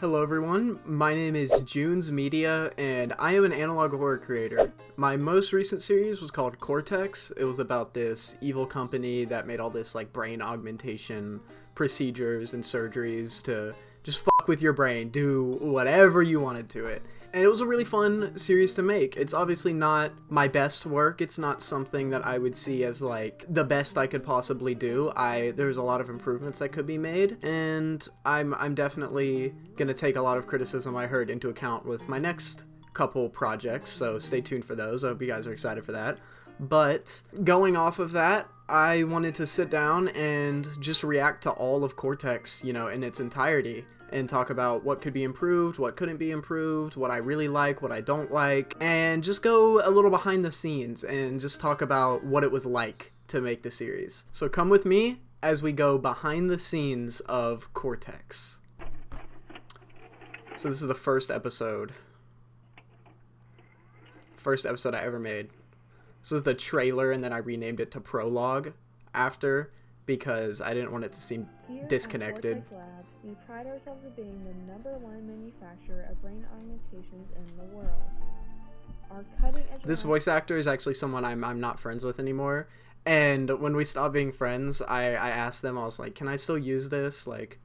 Hello everyone, my name is junesmedia and I am an analog horror creator. My most recent series was called CORTECHS. It was about this evil company that made all this like brain augmentation procedures and surgeries to just fuck with your brain, do whatever you wanted to it. And it was a really fun series to make. It's obviously not my best work. It's not something that I would see as like the best I could possibly do. There's a lot of improvements that could be made, and I'm definitely gonna take a lot of criticism I heard into account with my next couple projects, so stay tuned for those. I hope you guys are excited for that. But going off of that, I wanted to sit down and just react to all of CORTECHS, in its entirety, and talk about what could be improved, what couldn't be improved, what I really like, what I don't like, and just go a little behind the scenes and just talk about what it was like to make the series. So come with me as we go behind the scenes of CORTECHS. So this is the first episode I ever made. This was the trailer, and then I renamed it to Prologue after, because I didn't want it to seem disconnected. Here at CORTECHS Labs, we pride ourselves on being the #1 manufacturer of brain augmentations in the world. Our cutting-edge This voice actor is actually someone I'm not friends with anymore. And when we stopped being friends, I asked them, I was like, can I still use this? Like,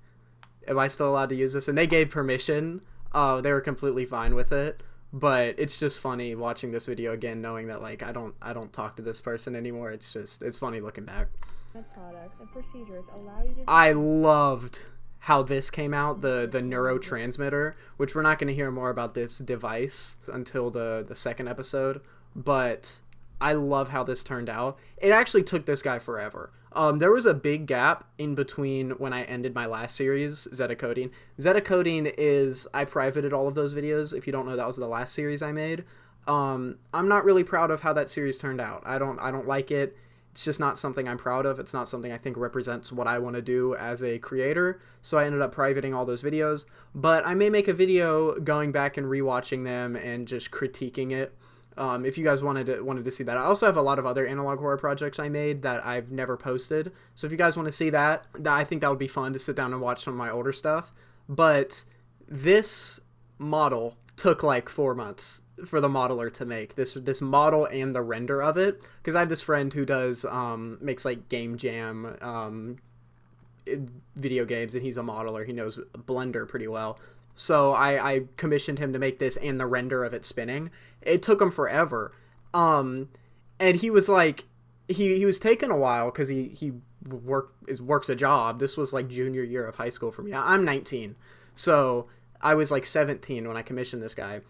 am I still allowed to use this? And they gave permission. They were completely fine with it. But it's just funny watching this video again, knowing that like I don't talk to this person anymore. It's funny looking back. Products and procedures allow you to. I loved how this came out, the neurotransmitter, which we're not going to hear more about this device until the second episode, but I love how this turned out. It actually took this guy forever. There was a big gap in between when I ended my last series, Zetacoding. Zetacoding is, I privated all of those videos. If you don't know, that was the last series I made. I'm not really proud of how that series turned out. I don't like it. It's just not something I'm proud of. It's not something I think represents what I want to do as a creator. So I ended up privating all those videos. But I may make a video going back and rewatching them and just critiquing it. If you guys wanted to see that. I also have a lot of other analog horror projects I made that I've never posted. So if you guys want to see that, I think that would be fun to sit down and watch some of my older stuff. But this model took like 4 months for the modeler to make this model and the render of it, because I have this friend who does makes like game jam video games, and he's a modeler. He knows Blender pretty well. So I commissioned him to make this and the render of it spinning. It took him forever. And he was like, he was taking a while because he works a job. This was like junior year of high school for me. I'm 19. So I was like 17 when I commissioned this guy.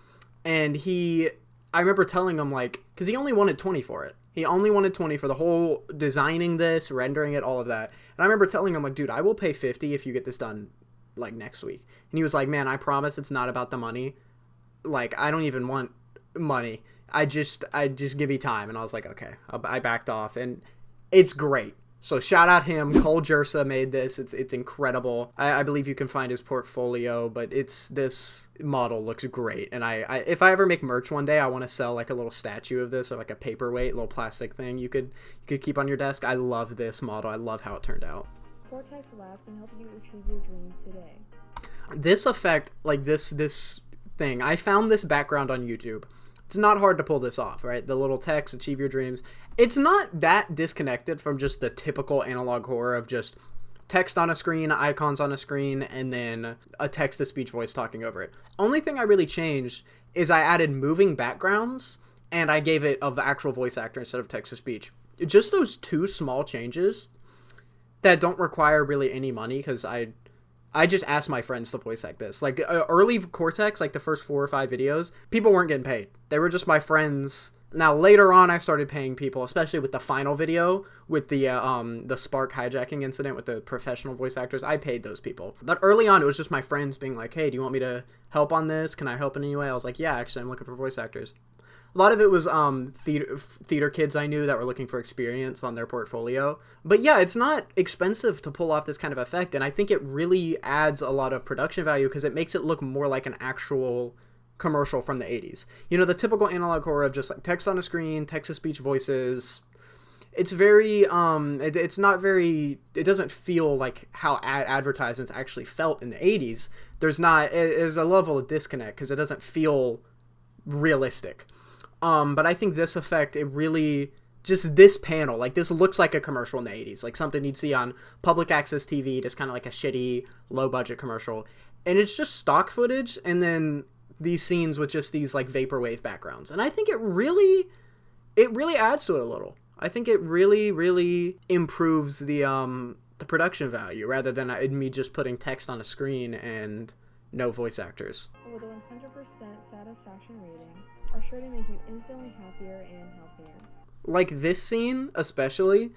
And I remember telling him like, because he only wanted 20 for it. He only wanted 20 for the whole designing this, rendering it, all of that. And I remember telling him like, dude, I will pay 50 if you get this done like next week. And he was like, man, I promise it's not about the money. Like, I don't even want money. I just give me time. And I was like, okay. I backed off, and it's great. So shout out him. Cole Jersa made this. It's incredible. I believe you can find his portfolio, but this model looks great. And I if I ever make merch one day, I want to sell like a little statue of this, or like a paperweight, little plastic thing you could keep on your desk. I love this model. I love how it turned out. CORTECHS Labs can help you achieve your dreams today. This effect, like this thing, I found this background on YouTube. It's not hard to pull this off, right? The little text, achieve your dreams. It's not that disconnected from just the typical analog horror of just text on a screen, icons on a screen, and then a text-to-speech voice talking over it. Only thing I really changed is I added moving backgrounds, and I gave it of the actual voice actor instead of text-to-speech. Just those two small changes that don't require really any money, because I just asked my friends to voice act this. Like, early CORTECHS, like the first 4 or 5 videos, people weren't getting paid. They were just my friends. Now, later on, I started paying people, especially with the final video, with the Spark hijacking incident with the professional voice actors. I paid those people. But early on, it was just my friends being like, hey, do you want me to help on this? Can I help in any way? I was like, yeah, actually, I'm looking for voice actors. A lot of it was theater kids I knew that were looking for experience on their portfolio. But yeah, it's not expensive to pull off this kind of effect, and I think it really adds a lot of production value because it makes it look more like an actual commercial from the 80s. The typical analog horror of just like text on a screen, text-to-speech voices. It's very, it's not very, it doesn't feel like how advertisements actually felt in the 80s. There's a level of disconnect because it doesn't feel realistic. But I think this effect, it really, just this panel, like this looks like a commercial in the 80s, like something you'd see on public access TV, just kind of like a shitty low budget commercial. And it's just stock footage and then these scenes with just these like vaporwave backgrounds. And I think it really adds to it a little. I think it really improves the production value rather than me just putting text on a screen and no voice actors. With a 100% satisfaction rating, are sure to make you instantly happier and healthier. Like this scene especially,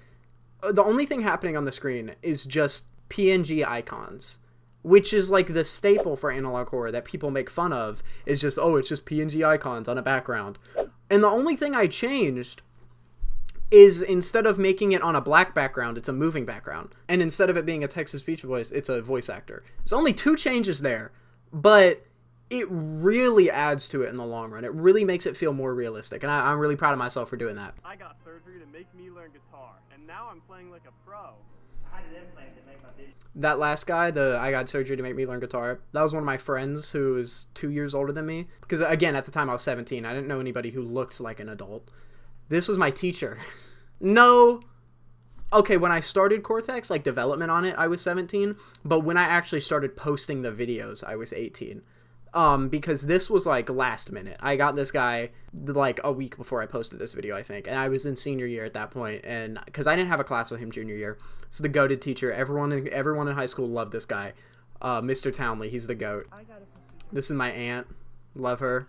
the only thing happening on the screen is just PNG icons, which is like the staple for analog horror that people make fun of, is just, oh, it's just PNG icons on a background. And the only thing I changed is instead of making it on a black background, it's a moving background. And instead of it being a text-to-speech voice, it's a voice actor. There's only 2 changes there, but it really adds to it in the long run. It really makes it feel more realistic, and I'm really proud of myself for doing that. I got surgery to make me learn guitar, and now I'm playing like a pro. I had an implant to make my vision. That last guy, I got surgery to make me learn guitar, that was one of my friends who is 2 years older than me. Because, again, at the time I was 17. I didn't know anybody who looked like an adult. This was my teacher. No. Okay, when I started Cortex, like development on it, I was 17. But when I actually started posting the videos, I was 18. Because this was like last minute. I got this guy like a week before I posted this video, I think. And I was in senior year at that point. And because I didn't have a class with him junior year. So the goated teacher. Everyone in high school loved this guy. Mr. Townley. He's the goat. This is my aunt. Love her.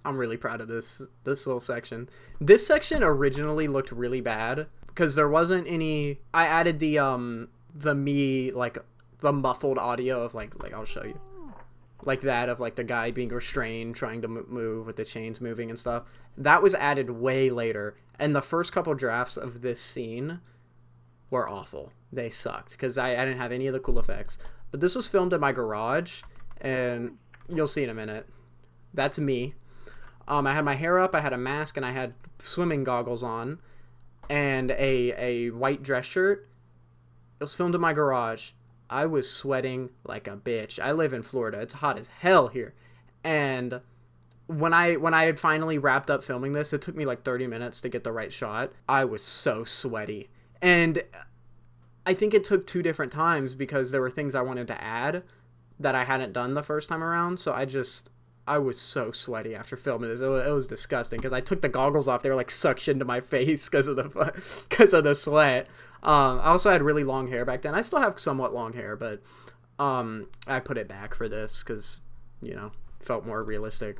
I'm really proud of this little section. This section originally looked really bad because there wasn't any. I added the muffled audio of like I'll show you, like that of like the guy being restrained trying to move with the chains moving and stuff. That was added way later, and the first couple drafts of this scene were awful. They sucked because I didn't have any of the cool effects. But this was filmed in my garage, and you'll see in a minute. That's me. I had my hair up, I had a mask, and I had swimming goggles on, and a white dress shirt. It was filmed in my garage. I was sweating like a bitch. I live in Florida. It's hot as hell here. And when I had finally wrapped up filming this, it took me like 30 minutes to get the right shot. I was so sweaty. And I think it took 2 different times because there were things I wanted to add that I hadn't done the first time around. So I was so sweaty after filming this. It was disgusting because I took the goggles off. They were like suctioned to my face because of the sweat. I also had really long hair back then. I still have somewhat long hair, but I put it back for this because, you know, it felt more realistic.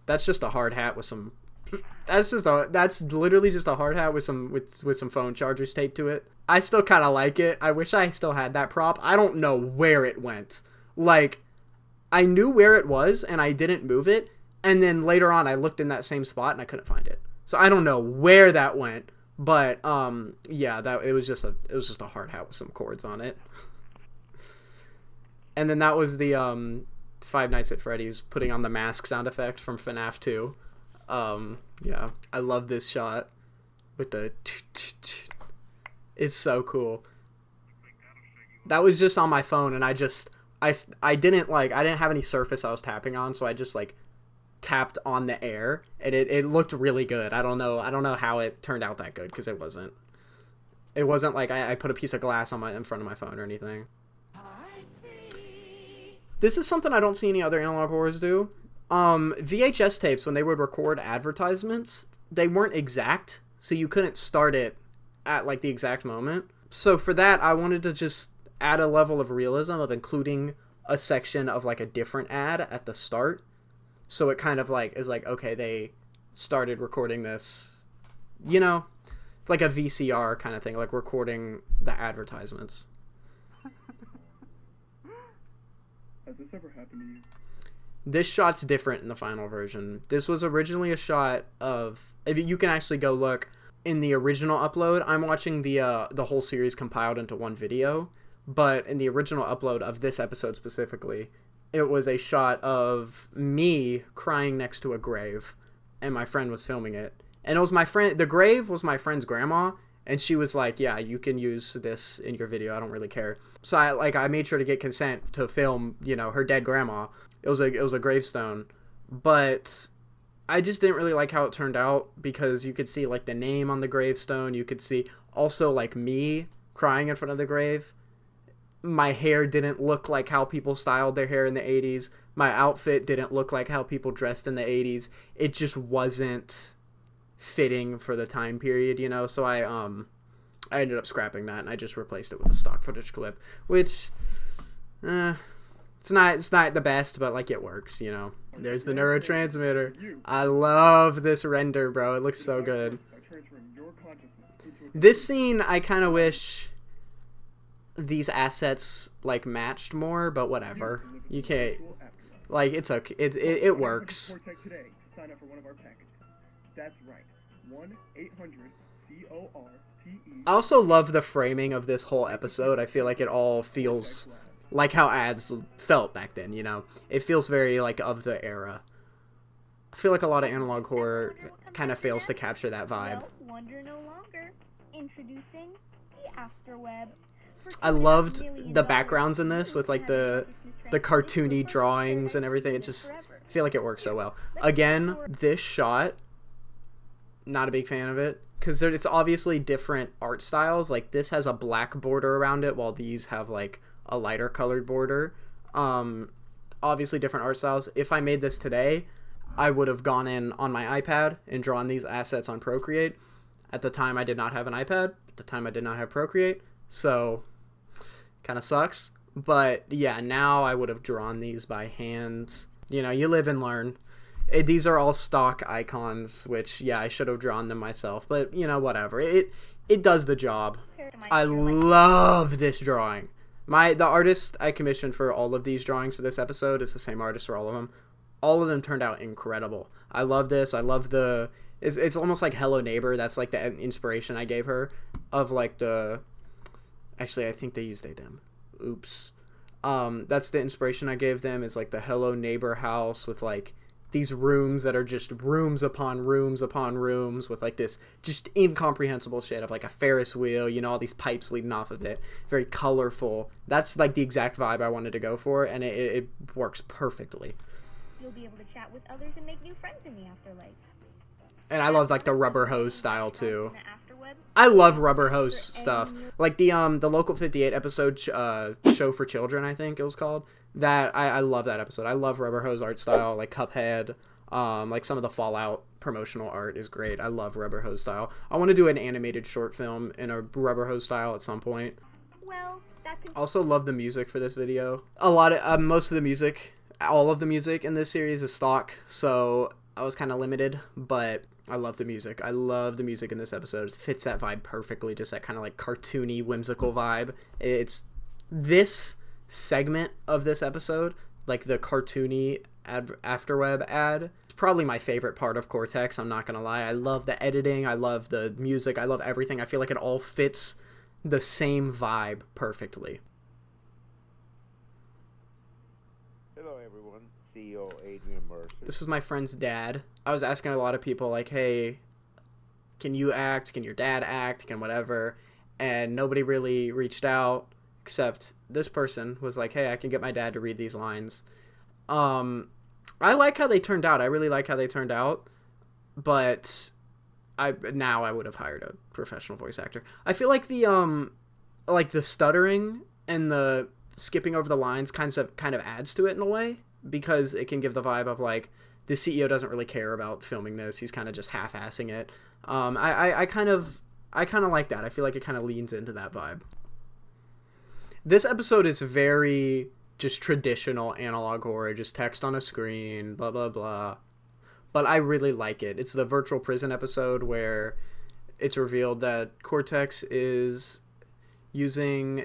That's just a hard hat with some. That's literally just a hard hat with some phone chargers taped to it. I still kind of like it. I wish I still had that prop. I don't know where it went. Like, I knew where it was and I didn't move it, and then later on I looked in that same spot and I couldn't find it. So I don't know where that went, but yeah, it was just a hard hat with some cords on it. And then that was the Five Nights at Freddy's putting on the mask sound effect from FNAF 2. Yeah, I love this shot with the it's so cool. That was just on my phone, and I didn't have any surface I was tapping on, so I just like tapped on the air, and it looked really good. I don't know how it turned out that good because it wasn't like I put a piece of glass in front of my phone or anything. This is something I don't see any other analog horrors do. VHS tapes, when they would record advertisements, they weren't exact, so you couldn't start it at like the exact moment. So for that, I wanted to just add a level of realism of including a section of like a different ad at the start. So it kind of like is like, okay, they started recording this, you know, it's like a VCR kind of thing, like recording the advertisements. Has this ever happened to you? This shot's different in the final version. This was originally a shot of, if you can actually go look in the original upload. I'm watching the whole series compiled into one video, but in the original upload of this episode specifically, it was a shot of me crying next to a grave, and my friend was filming it. And it was my friend, the grave was my friend's grandma, And she was like, yeah, you can use this in your video. I don't really care. So I made sure to get consent to film, her dead grandma. It was a gravestone. But I just didn't really like how it turned out because you could see like the name on the gravestone. You could see also like me crying in front of the grave. My hair didn't look like how people styled their hair in the 80s. My outfit didn't look like how people dressed in the 80s. It just wasn't fitting for the time period, so I ended up scrapping that and I just replaced it with a stock footage clip, which it's not the best, but like it works, There's the neurotransmitter. I love this render, bro. It looks so good. This scene, I kind of wish these assets like matched more, but whatever. You can't, like, it's okay. It works. Sign up for one of our packages. That's right. 1-800-CORTECHS. I also love the framing of this whole episode. I feel like it all feels like how ads felt back then, It feels very like of the era. I feel like a lot of analog horror kind of fails to capture that vibe. Well, wonder no longer. Introducing the Afterweb. I loved the backgrounds in this with like the cartoony drawings and everything. It just, I feel like it works so well. Again, this shot, not a big fan of it because it's obviously different art styles. Like this has a black border around it while these have like a lighter colored border. Obviously different art styles. If I made this today, I would have gone in on my iPad and drawn these assets on Procreate. At the time I did not have an iPad. At the time I did not have Procreate. So kind of sucks. But yeah, now I would have drawn these by hand. You live and learn. These are all stock icons, which, yeah, I should have drawn them myself. But, whatever. It does the job. I love this drawing. The artist I commissioned for all of these drawings for this episode is the same artist for all of them. All of them turned out incredible. I love this. I love it's almost like Hello Neighbor. That's like the inspiration I gave her of like actually, I think they used a them. Oops. That's the inspiration I gave them, is like the Hello Neighbor house with like these rooms that are just rooms upon rooms upon rooms with like this just incomprehensible shit of like a Ferris wheel, all these pipes leading off of it. Very colorful. That's like the exact vibe I wanted to go for, and it works perfectly. You'll be able to chat with others and make new friends in the afterlife. And I love like the rubber hose style too. I love rubber hose stuff. Like the Local 58 episode, Show for Children, I think it was called. That I love that episode. I love rubber hose art style, like Cuphead. Like some of the Fallout promotional art is great. I love rubber hose style. I want to do an animated short film in a rubber hose style at some point. Well, also love the music for this video. Most of the music, all of the music in this series is stock, so I was kind of limited, but I love the music. I love the music in this episode. It fits that vibe perfectly, just that kind of like cartoony, whimsical vibe. It's this segment of this episode, like the cartoony Afterweb ad, it's probably my favorite part of Cortex. I'm not gonna lie. I love the editing. I love the music. I love everything. I feel like it all fits the same vibe perfectly. Hello everyone, CEO Adrian Mercer. This was my friend's dad. I was asking a lot of people like, hey, can you act? Can your dad act? Can whatever? And nobody really reached out except this person was like, hey, I can get my dad to read these lines. I like how they turned out. I really like how they turned out, but I would have hired a professional voice actor. I feel like the stuttering and the skipping over the lines kind of adds to it in a way, because it can give the vibe of like the CEO doesn't really care about filming this. He's kind of just half-assing it. I kind of like that. I feel like it kind of leans into that vibe. This episode is very just traditional analog horror, just text on a screen, blah, blah, blah. But I really like it. It's the virtual prison episode where it's revealed that Cortex is using...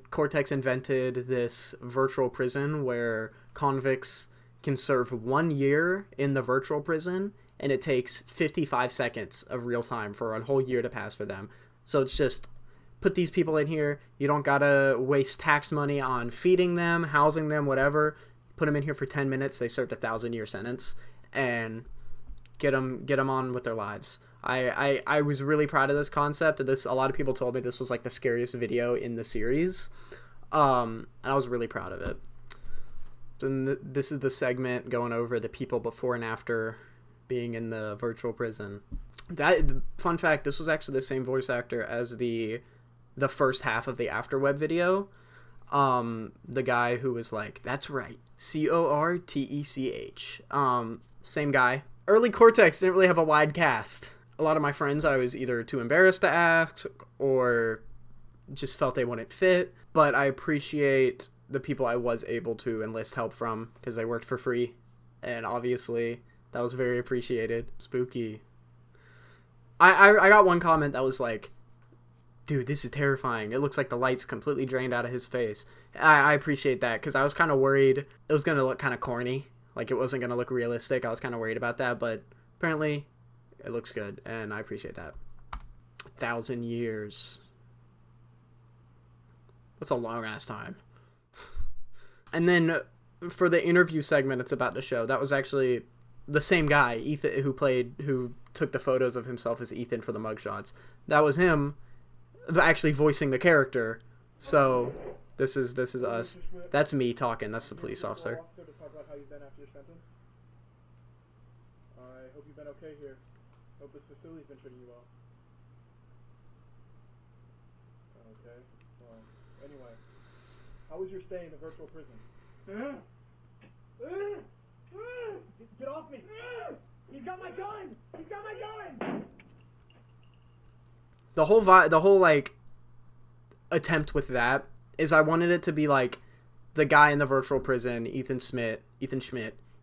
Cortex invented this virtual prison where convicts can serve 1 year in the virtual prison, and it takes 55 seconds of real time for a whole year to pass for them. So it's just... put these people in here. You don't gotta waste tax money on feeding them, housing them, whatever. Put them in here for 10 minutes. They served a 1,000-year sentence and get them on with their lives. I was really proud of this concept. And a lot of people told me this was like the scariest video in the series. And I was really proud of it. And this is the segment going over the people before and after being in the virtual prison. Fun fact, this was actually the same voice actor as the first half of the Afterweb video. The guy who was like, that's right, CORTECH. Same guy. Early Cortex didn't really have a wide cast. A lot of my friends I was either too embarrassed to ask or just felt they wouldn't fit. But I appreciate the people I was able to enlist help from because they worked for free. And obviously, that was very appreciated. Spooky. I got one comment that was like, dude, this is terrifying. It looks like the light's completely drained out of his face. I appreciate that because I was kind of worried it was going to look kind of corny. Like it wasn't going to look realistic. I was kind of worried about that, but apparently it looks good, and I appreciate that. 1,000 years. That's a long-ass time. And then for the interview segment it's about to show, that was actually the same guy, Ethan, who took the photos of himself as Ethan for the mugshots. That was him actually voicing the character. So this is us. That's me talking. That's the police officer. To talk about how you've been after your sentence. I hope you've been okay here. Hope this facility's been treating you well. Okay. Well, anyway, how was your stay in the virtual prison? Get off me! He's got my gun! He's got my gun! The whole like attempt with that is I wanted it to be like the guy in the virtual prison, Ethan Schmidt.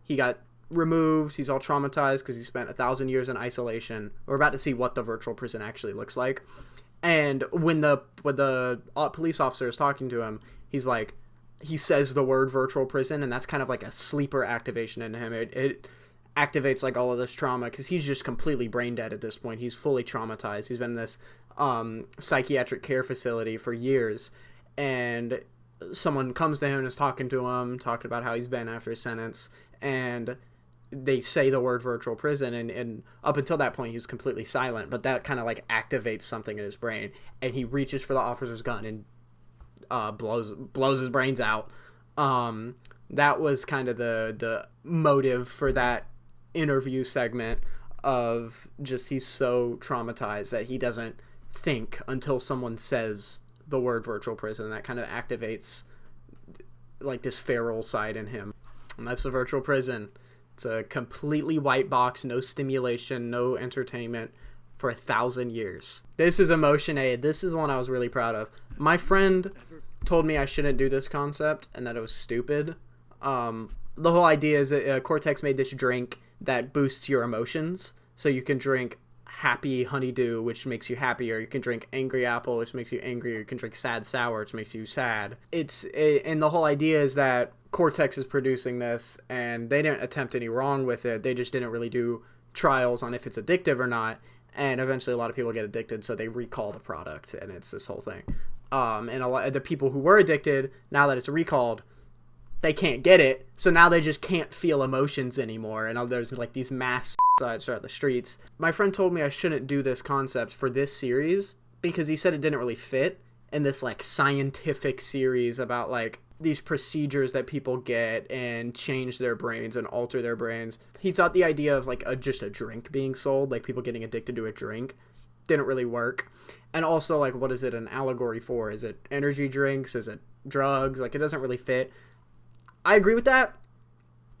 He got removed. He's all traumatized because he spent 1,000 years in isolation. We're about to see what the virtual prison actually looks like. And when the police officer is talking to him, he's like, he says the word virtual prison, and that's kind of like a sleeper activation into him. It activates like all of this trauma because he's just completely brain dead at this point. He's fully traumatized. He's been in this psychiatric care facility for years, and someone comes to him and is talking about how he's been after his sentence, and they say the word virtual prison, and up until that point he was completely silent, but that kind of like activates something in his brain, and he reaches for the officer's gun and blows his brains out. That was kind of the motive for that interview segment of just he's so traumatized that he doesn't think until someone says the word virtual prison, and that kind of activates like this feral side in him. And that's the virtual prison. It's a completely white box, no stimulation, no entertainment for 1,000 years. This is Emotion Aid. This is one I was really proud of. My friend told me I shouldn't do this concept and that it was stupid. The whole idea is that Cortex made this drink that boosts your emotions. So you can drink happy honeydew, which makes you happier. You can drink angry apple, which makes you angry. You can drink sad sour, which makes you sad. And the whole idea is that Cortex is producing this, and they didn't attempt any wrong with it. They just didn't really do trials on if it's addictive or not. And eventually a lot of people get addicted, so they recall the product, and it's this whole thing. And a lot of the people who were addicted, now that it's recalled, they can't get it, so now they just can't feel emotions anymore, and there's like these mass suicides throughout the streets. My friend told me I shouldn't do this concept for this series because he said it didn't really fit in this like scientific series about like these procedures that people get and change their brains and alter their brains. He thought the idea of like just a drink being sold, like people getting addicted to a drink, didn't really work. And also like, what is it an allegory for? Is it energy drinks? Is it drugs? Like it doesn't really fit. I agree with that,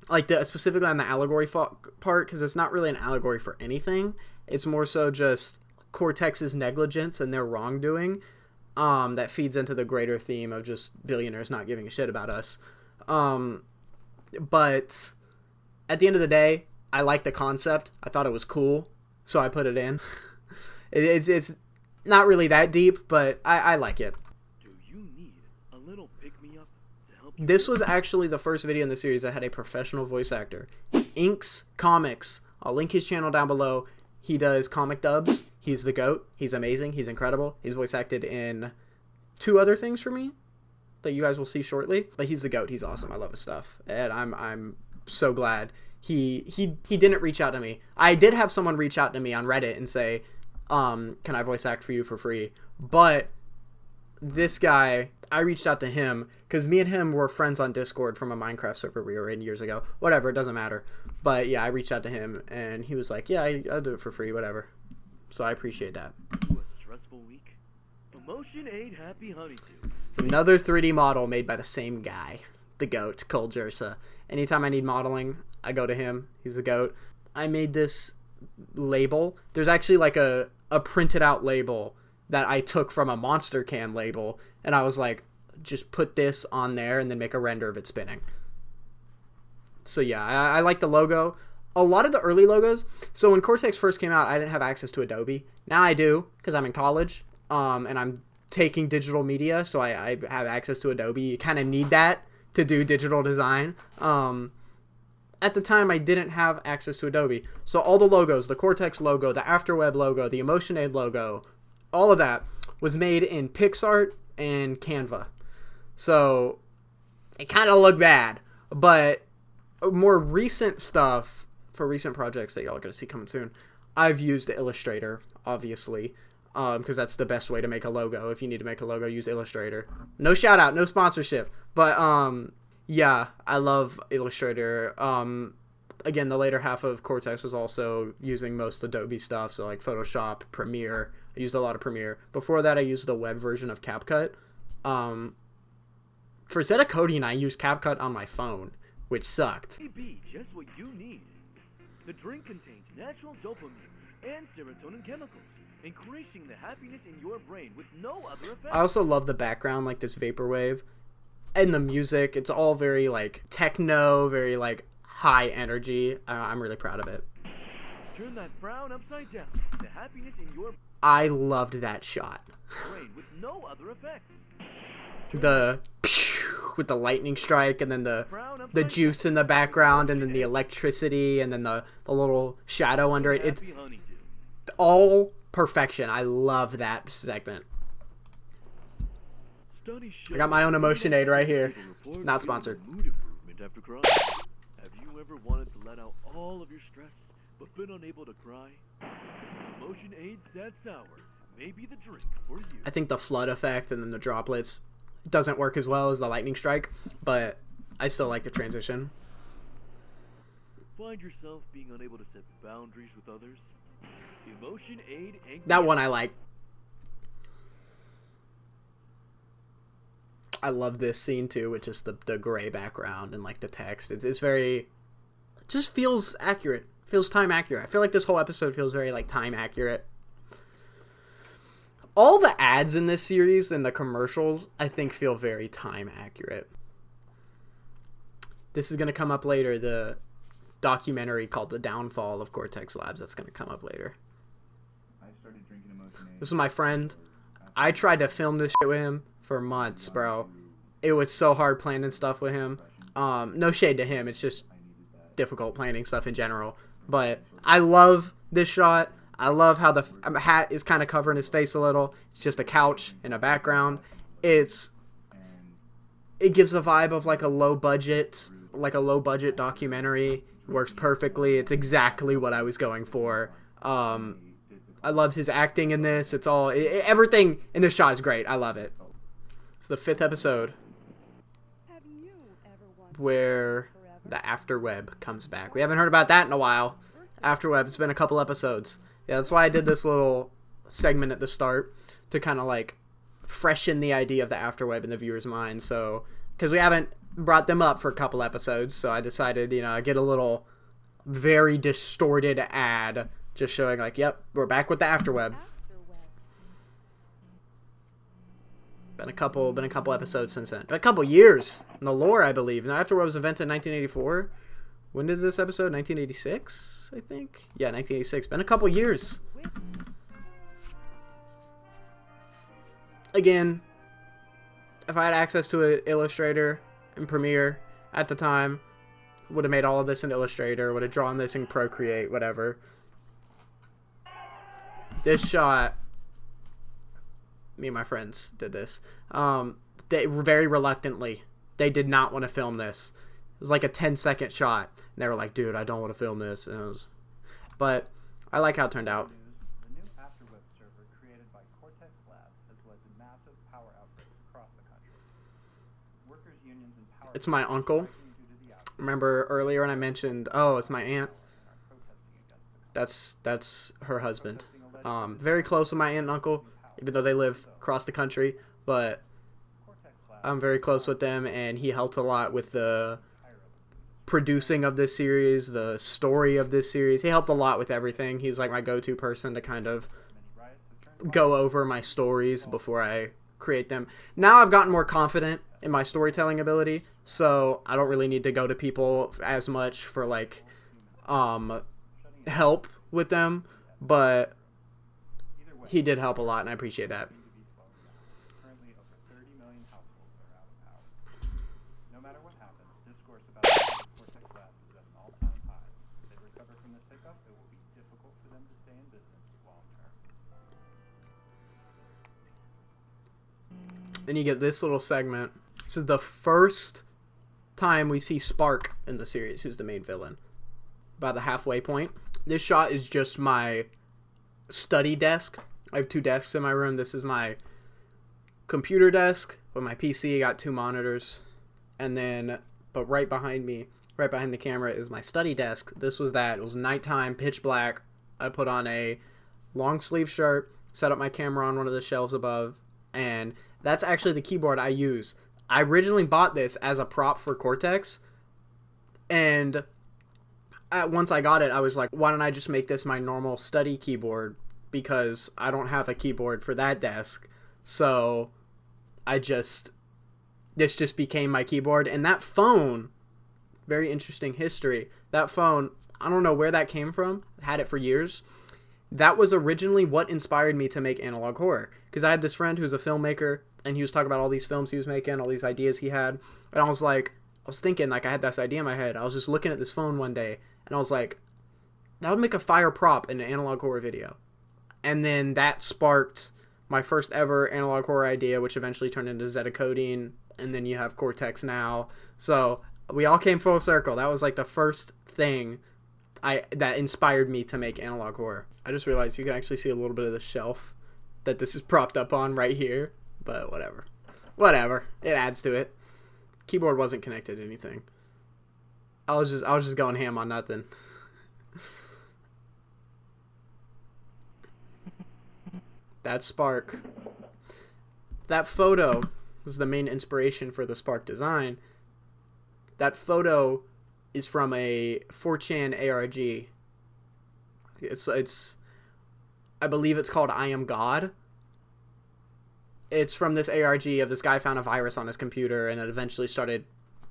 like specifically on the allegory part, because it's not really an allegory for anything. It's more so just Cortex's negligence and their wrongdoing that feeds into the greater theme of just billionaires not giving a shit about us. But at the end of the day, I like the concept. I thought it was cool, so I put it in. It's not really that deep, but I like it. Do you need a little pick-me-up to help you? This was actually the first video in the series that had a professional voice actor. Inks Comics. I'll link his channel down below. He does comic dubs. He's the GOAT. He's amazing. He's incredible. He's voice acted in 2 other things for me that you guys will see shortly. But he's the GOAT. He's awesome. I love his stuff. And I'm so glad he didn't reach out to me. I did have someone reach out to me on Reddit and say, can I voice act for you for free? But this guy, I reached out to him because me and him were friends on Discord from a Minecraft server we were in years ago. Whatever, it doesn't matter. But yeah, I reached out to him and he was like, yeah, I'll do it for free, whatever. So I appreciate that. A stressful week. Emotion Aid Happy Honeydew. It's another 3D model made by the same guy, the GOAT, Cole Jersa. Anytime I need modeling, I go to him. He's the GOAT. I made this label. There's actually like a printed out label that I took from a Monster Can label, and I was like, just put this on there and then make a render of it spinning. So yeah, I like the logo. A lot of the early logos, so when Cortex first came out, I didn't have access to Adobe. Now I do, because I'm in college, and I'm taking digital media, so I have access to Adobe. You kind of need that to do digital design. At the time, I didn't have access to Adobe. So all the logos, the Cortex logo, the Afterweb logo, the Emotion Aid logo, all of that was made in PixArt and Canva. So it kind of looked bad. But more recent stuff, for recent projects that y'all are going to see coming soon, I've used Illustrator, obviously, because that's the best way to make a logo. If you need to make a logo, use Illustrator. No shout out, no sponsorship. But yeah, I love Illustrator. Again, the later half of Cortex was also using most Adobe stuff, so like Photoshop, Premiere. I used a lot of Premiere. Before that, I used the web version of CapCut. For instead of coding, I used CapCut on my phone, which sucked. Be just what you need. The drink contains natural dopamine and serotonin chemicals, increasing the happiness in your brain with no other effect. I also love the background, like this vaporwave, and the music. It's all very like techno, very like high energy. I'm really proud of it. Turn that frown upside down. The happiness in your I loved that shot. brain with no other effect. The with the lightning strike, and then the juice in the background, and then the electricity, and then the little shadow under it. It's all perfection. I love that segment. I got my own Emotion Aid right here. Not sponsored. Have you ever wanted to let out all of your stress but been unable to cry? Emotion Aid Sad Sour may be the drink for you. I think the flood effect and then the droplets doesn't work as well as the lightning strike, but I still like the transition. Find yourself being unable to set boundaries with others? Emotion Aid and that one I like. I love this scene too, with just the gray background and like the text. It's very, it just feels accurate. Feels time accurate. I feel like this whole episode feels very like time accurate. All the ads in this series and the commercials, I think, feel very time accurate. This is going to come up later, the documentary called The Downfall of Cortex Labs. That's going to come up later. I started drinking Emotion Aid. This is my friend. I tried to film this shit with him for months, bro. It was so hard planning stuff with him. No shade to him. It's just difficult planning stuff in general. But I love this shot. I love how the hat is kind of covering his face a little. It's just a couch and a background. It gives the vibe of like a low budget documentary. Works perfectly. It's exactly what I was going for. I loved his acting in this. It's all everything in this shot is great. I love it. It's the 5th episode where the Afterweb comes back. We haven't heard about that in a while. Afterweb, it's been a couple episodes. Yeah, that's why I did this little segment at the start, to kind of like freshen the idea of the Afterweb in the viewer's mind. So, because we haven't brought them up for a couple episodes, so I decided, I get a little very distorted ad just showing like, yep, we're back with the Afterweb. Been a couple episodes since then. Been a couple years in the lore, I believe. Now, Afterweb was invented in 1984. When did this episode? 1986, I think. Yeah, 1986. Been a couple years. Again, if I had access to an Illustrator and Premiere at the time, would have made all of this in Illustrator, would have drawn this in Procreate, whatever. This shot, me and my friends did this. They were very reluctantly. They did not want to film this. was like a 10-second shot. And they were like, dude, I don't want to film this. And it was, but I like how it turned out. The new AfterWeb server created by CORTECHS Labs has led to massive power outbreaks across the country. Workers' unions and power... It's my uncle. Remember earlier when I mentioned, oh, it's my aunt? That's her husband. Very close with my aunt and uncle, even though they live across the country. But I'm very close with them, and he helped a lot with the producing of this series, the story of this series. He helped a lot with everything. He's like my go-to person to kind of go over my stories before I create them. Now I've gotten more confident in my storytelling ability, so I don't really need to go to people as much for like help with them, but he did help a lot, and I appreciate that. Currently, over 30 million households are out of power. No matter what happens, discourse about CORTECHS Labs is at an all-time high. If they recover from this hiccup, it will be difficult for them to stay in business long term. Then you get this little segment. This is the first time we see Spark in the series, who's the main villain. About the halfway point. This shot is just my study desk. I have 2 desks in my room. This is my computer desk with my PC. I got 2 monitors. And then, but right behind me, right behind the camera is my study desk. This was that. It was nighttime, pitch black. I put on a long sleeve shirt, set up my camera on one of the shelves above, and that's actually the keyboard I use. I originally bought this as a prop for Cortex, and once I got it, I was like, why don't I just make this my normal study keyboard, because I don't have a keyboard for that desk. So this just became my keyboard. And that phone, very interesting history, that phone, I don't know where that came from, had it for years. That was originally what inspired me to make analog horror, because I had this friend who's a filmmaker, and he was talking about all these films he was making, all these ideas he had, and I was thinking, like, I had this idea in my head. I was just looking at this phone one day, and I was like, that would make a fire prop in an analog horror video. And then that sparked my first ever analog horror idea, which eventually turned into Zetacoding, and then you have Cortex now. So we all came full circle. That was like the first thing that inspired me to make analog horror. I just realized you can actually see a little bit of the shelf that this is propped up on right here, but whatever. It adds to it. Keyboard wasn't connected to anything. I was just going ham on nothing. That Spark. That photo was the main inspiration for the Spark design. That photo is from a 4chan ARG. It's I believe it's called I Am God. It's from this ARG of this guy found a virus on his computer, and it eventually started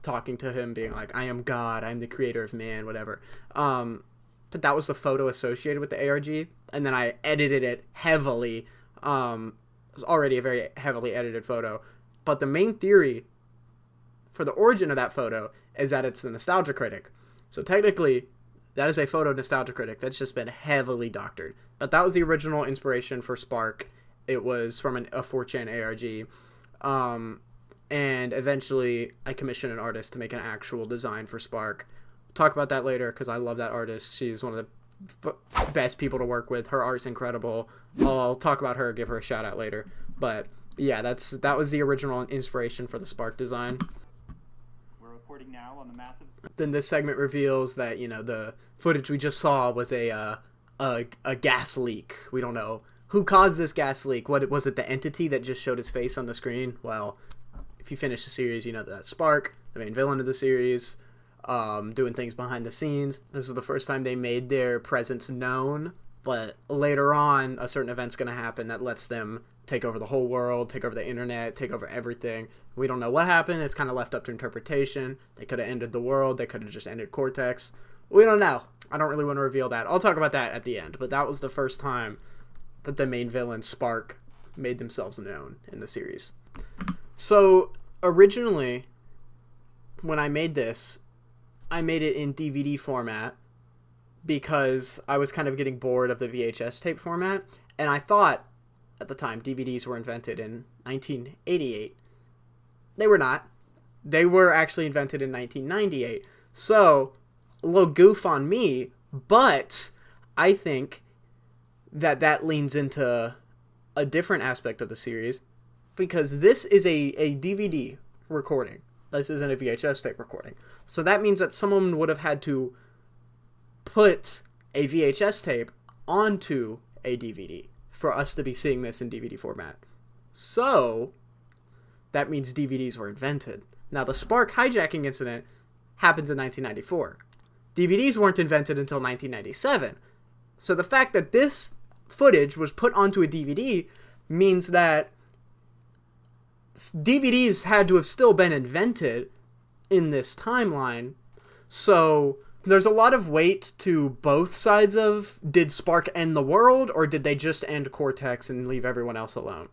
talking to him, being like, I am God, I'm the creator of man, whatever. But that was the photo associated with the ARG, and then I edited it heavily. It was already a very heavily edited photo. But the main theory for the origin of that photo is that it's the Nostalgia Critic. So technically, that is a photo Nostalgia Critic that's just been heavily doctored. But that was the original inspiration for Spark. It was from a 4chan ARG. And eventually, I commissioned an artist to make an actual design for Spark. Talk about that later, because I love that artist. She's one of the best people to work with. Her art's incredible. I'll talk about her, give her a shout out later. But yeah, that was the original inspiration for the Spark design. We're recording now on the massive... Then this segment reveals that, the footage we just saw was a gas leak. We don't know who caused this gas leak. What was it? The entity that just showed his face on the screen? Well, if you finish the series, you know that Spark, the main villain of the series, doing things behind the scenes. This is the first time they made their presence known, but later on, a certain event's going to happen that lets them take over the whole world, take over the internet, take over everything. We don't know what happened. It's kind of left up to interpretation. They could have ended the world. They could have just ended Cortex. We don't know. I don't really want to reveal that. I'll talk about that at the end, but that was the first time that the main villain, Spark, made themselves known in the series. So, originally, when I made this, I made it in DVD format because I was kind of getting bored of the VHS tape format, and I thought, at the time, DVDs were invented in 1988. They were not. They were actually invented in 1998. So, a little goof on me, but I think that leans into a different aspect of the series, because this is a DVD recording. This isn't a VHS tape recording. So that means that someone would have had to put a VHS tape onto a DVD for us to be seeing this in DVD format. So that means DVDs were invented. Now, the Spark hijacking incident happens in 1994. DVDs weren't invented until 1997. So the fact that this footage was put onto a DVD means that DVDs had to have still been invented in this timeline. So there's a lot of weight to both sides of, did Spark end the world, or did they just end Cortex and leave everyone else alone?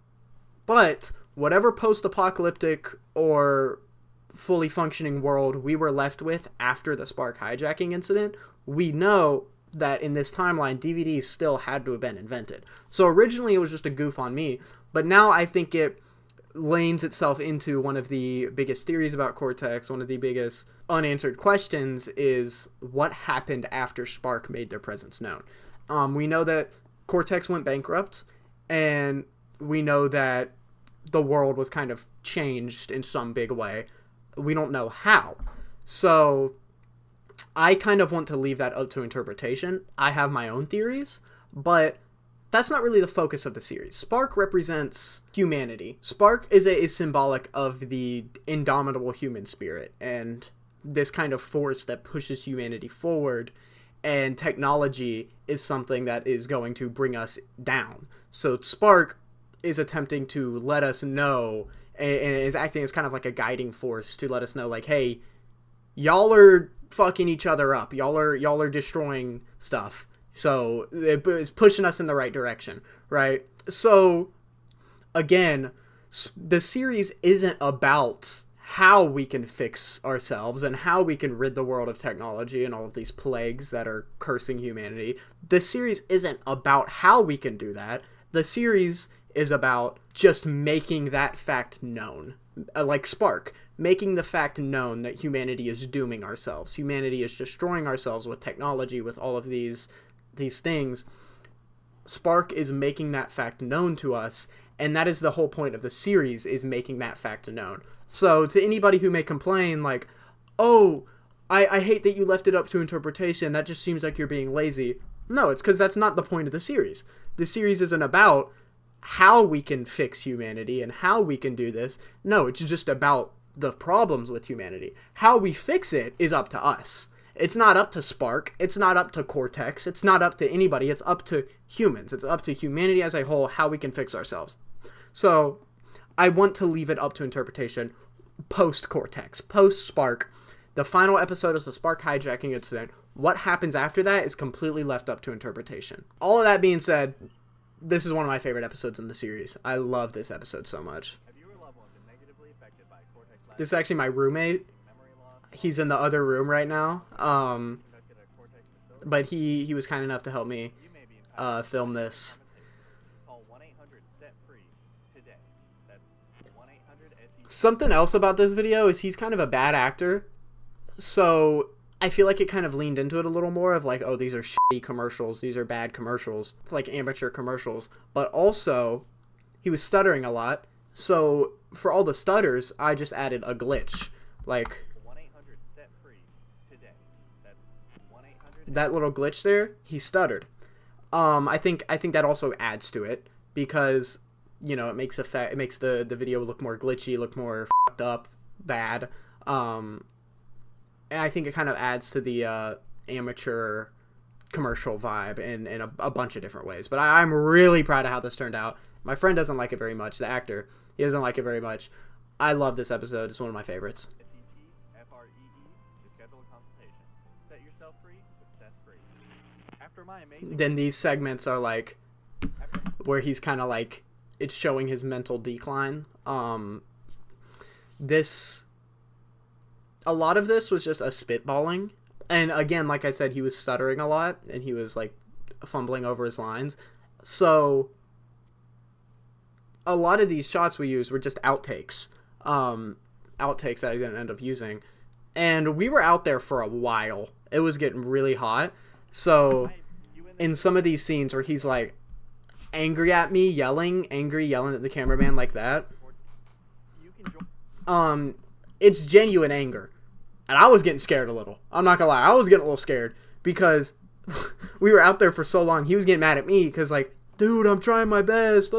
But whatever post-apocalyptic or fully functioning world we were left with after the Spark hijacking incident, we know that in this timeline, DVDs still had to have been invented. So originally it was just a goof on me, but now I think it lanes itself into one of the biggest theories about Cortex. One of the biggest unanswered questions is what happened after Spark made their presence known. We know that Cortex went bankrupt, and we know that the world was kind of changed in some big way. We don't know how. So I kind of want to leave that up to interpretation. I have my own theories, but that's not really the focus of the series. Spark represents humanity. Spark is symbolic of the indomitable human spirit and this kind of force that pushes humanity forward, and technology is something that is going to bring us down. So Spark is attempting to let us know, and is acting as kind of like a guiding force to let us know, like, hey, y'all are fucking each other up. Y'all are destroying stuff. So it's pushing us in the right direction, right? So again, the series isn't about how we can fix ourselves and how we can rid the world of technology and all of these plagues that are cursing humanity. The series isn't about how we can do that. The series is about just making that fact known. Like Spark, making the fact known that humanity is dooming ourselves. Humanity is destroying ourselves with technology, with all of these things. Spark is making that fact known to us, and that is the whole point of the series, is making that fact known. So to anybody who may complain, like, oh, I hate that you left it up to interpretation, that just seems like you're being lazy. No, it's because that's not the point of the series. The series isn't about how we can fix humanity and how we can do this. No, it's just about the problems with humanity. How we fix it is up to us. It's not up to Spark. It's not up to Cortex. It's not up to anybody. It's up to humans. It's up to humanity as a whole, how we can fix ourselves. So I want to leave it up to interpretation post-Cortex, post-Spark. The final episode is the Spark hijacking incident. What happens after that is completely left up to interpretation. All of that being said, this is one of my favorite episodes in the series. I love this episode so much. This is actually my roommate. He's in the other room right now. But he was kind enough to help me film this. Something else about this video is he's kind of a bad actor. So I feel like it kind of leaned into it a little more of like, oh, these are shitty commercials. These are bad commercials. Like amateur commercials. But also, he was stuttering a lot. So for all the stutters, I just added a glitch. Like that little glitch there, he stuttered. I think that also adds to it because, you know, it makes the video look more glitchy, look more fucked up, bad. And I think it kind of adds to the amateur commercial vibe in a bunch of different ways. But I'm really proud of how this turned out. My friend doesn't like it very much. The actor, he doesn't like it very much. I love this episode. It's one of my favorites. Then these segments are like where he's kind of like, it's showing his mental decline. A lot of this was just a spitballing, and again, like I said, he was stuttering a lot and he was like fumbling over his lines. So a lot of these shots we used were just outtakes. outtakes that I didn't end up using. And we were out there for a while. It was getting really hot. So in some of these scenes where he's like angry at me, yelling at the cameraman like that, it's genuine anger. And I was getting scared a little. I'm not gonna lie. I was getting a little scared because we were out there for so long. He was getting mad at me because, like, dude, I'm trying my best,